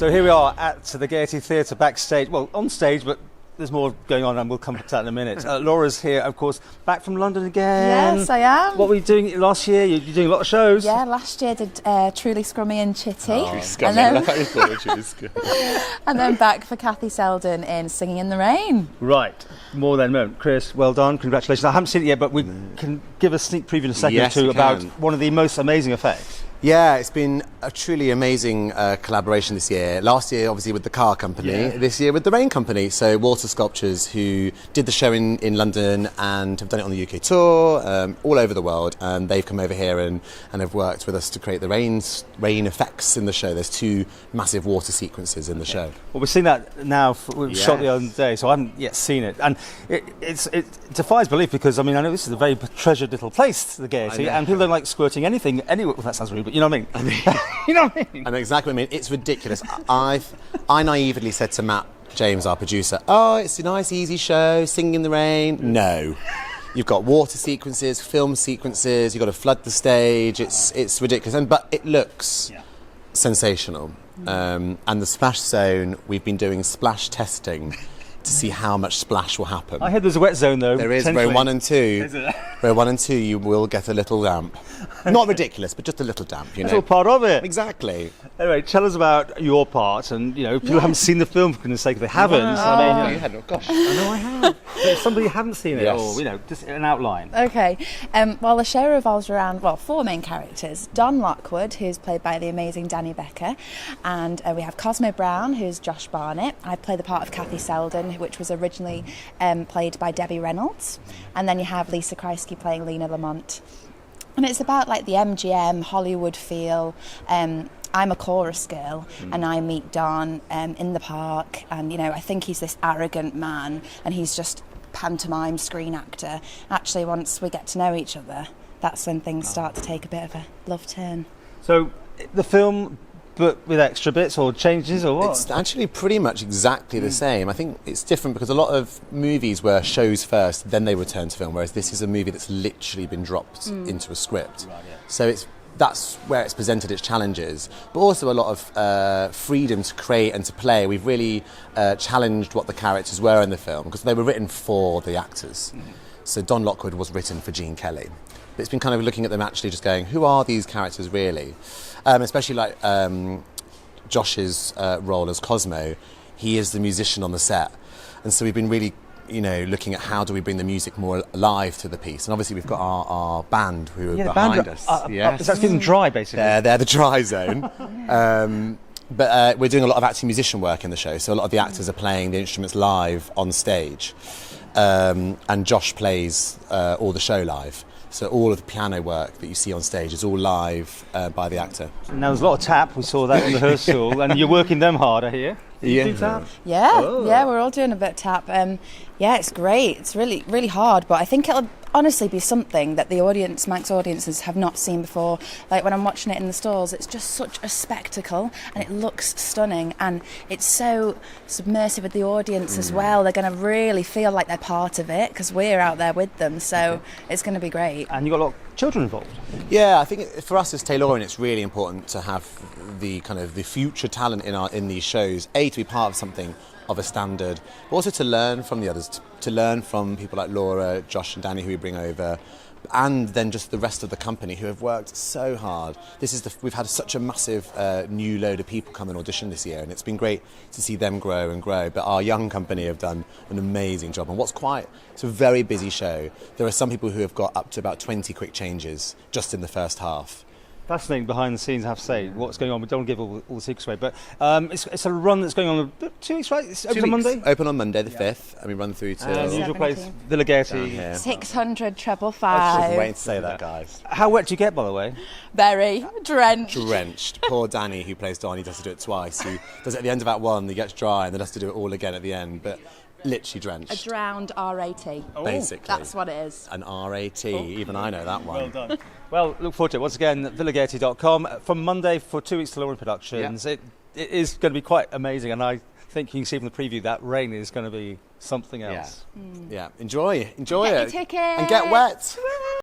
So here we are at the Gaiety Theatre backstage, well, on stage, but there's more going on and we'll come to that in a minute. Laura's here, of course, back from London again. Yes, I am. What were you doing last year? You're doing a lot of shows. Yeah, last year did Truly Scrummy and Chitty. And then back for Cathy Selden in Singing in the Rain. Right, more than a moment. Chris, well done, congratulations. I haven't seen it yet, but we can give a sneak preview in a second or two about one of the most amazing effects. Yeah, it's been a truly amazing collaboration this year. Last year, obviously, with the car company. This year with the rain company. So Water Sculptures, who did the show in London and have done it on the UK tour, all over the world. And they've come over here and have worked with us to create the rain effects in the show. There's 2 massive water sequences in the show. Well, we've seen that now. We've shot the other day, so I haven't yet seen it. And it defies belief because, I mean, I know this is a very treasured little place, the Gaiety, and people don't like squirting anything anywhere. Well, that sounds rude, but you know what I mean? You know what I mean? I know exactly what I mean. It's ridiculous. I naively said to Matt James, our producer, oh, it's a nice, easy show, Singing in the Rain. No. You've got water sequences, film sequences, you've got to flood the stage. It's ridiculous. But it looks sensational. And the splash zone, we've been doing splash testing to see how much splash will happen. I heard there's a wet zone though. There is, row 1 and 2. Row 1 and 2 you will get a little damp. Not ridiculous, but just a little damp, you know. It's all part of it. Exactly. Anyway, tell us about your part, and you know, people haven't seen the film, for goodness sake, if they haven't. I mean, you hadn't. Oh, gosh. I know I have. But if somebody haven't seen it, or you know, just an outline. Okay. Well, the show revolves around 4 main characters: Don Lockwood, who's played by the amazing Danny Becker, and we have Cosmo Brown, who's Josh Barnett. I play the part of Cathy Selden, which was originally played by Debbie Reynolds, and then you have Lisa Kreisky playing Lena Lamont. And it's about like the MGM Hollywood feel. I'm a chorus girl and I meet Don in the park, and you know, I think he's this arrogant man and he's just pantomime screen actor. Actually, once we get to know each other, that's when things start to take a bit of a love turn. So the film, but with extra bits or changes or what? It's actually pretty much exactly the same. I think it's different because a lot of movies were shows first, then they return to film, whereas this is a movie that's literally been dropped into a script. Right, yeah. So that's where it's presented its challenges, but also a lot of freedom to create and to play. We've really challenged what the characters were in the film because they were written for the actors. So Don Lockwood was written for Gene Kelly. But it's been kind of looking at them actually just going, who are these characters really? Especially like Josh's role as Cosmo. He is the musician on the set. And so we've been really, you know, looking at how do we bring the music more alive to the piece. And obviously we've got our band who are behind us. Yes. That's getting dry, basically. They're the dry zone. But we're doing a lot of acting musician work in the show. So a lot of the actors are playing the instruments live on stage. And Josh plays all the show live. So all of the piano work that you see on stage is all live by the actor. Now there's a lot of tap, we saw that in rehearsal, and you're working them hard, I hear. You do tap? Yeah, we're all doing a bit of tap. Yeah, it's great. It's really, really hard, but I think it'll honestly be something that the audience, Manx audiences, have not seen before. Like when I'm watching it in the stalls, it's just such a spectacle and it looks stunning, and it's so submersive with the audience as well. They're going to really feel like they're part of it because we're out there with them, so it's going to be great. And you've got a lot of children involved. Yeah, I think for us as Taylorian, it's really important to have the kind of the future talent in these shows, to be part of something of a standard, but also to learn from the others, to learn from people like Laura, Josh and Danny who we bring over, and then just the rest of the company who have worked so hard. We've had such a massive new load of people come and audition this year, and it's been great to see them grow and grow, but our young company have done an amazing job. And it's a very busy show. There are some people who have got up to about 20 quick changes just in the first half. Fascinating behind the scenes, I have to say, what's going on. We don't give all the secrets away, but it's a run that's going on 2 weeks, right? It's open on Monday? Open on Monday the 5th, and we run through to... usual place, Villa Gaiety. 600 treble 5. I was just waiting to say that, guys. How wet do you get, by the way? Very. Drenched. Drenched. Poor Danny, who plays Don, he does to do it twice. He does it at the end of Act 1, he gets dry, and then has to do it all again at the end. But literally drenched. A drowned RAT. Basically. That's what it is. An RAT. Even I know that one. Well done. Well, look forward to it. Once again, villagaiety.com. From Monday for 2 weeks to Taylorian Productions. It is going to be quite amazing, and I think you can see from the preview that rain is going to be something else. Yeah. Enjoy Get it. your tickets. And get wet.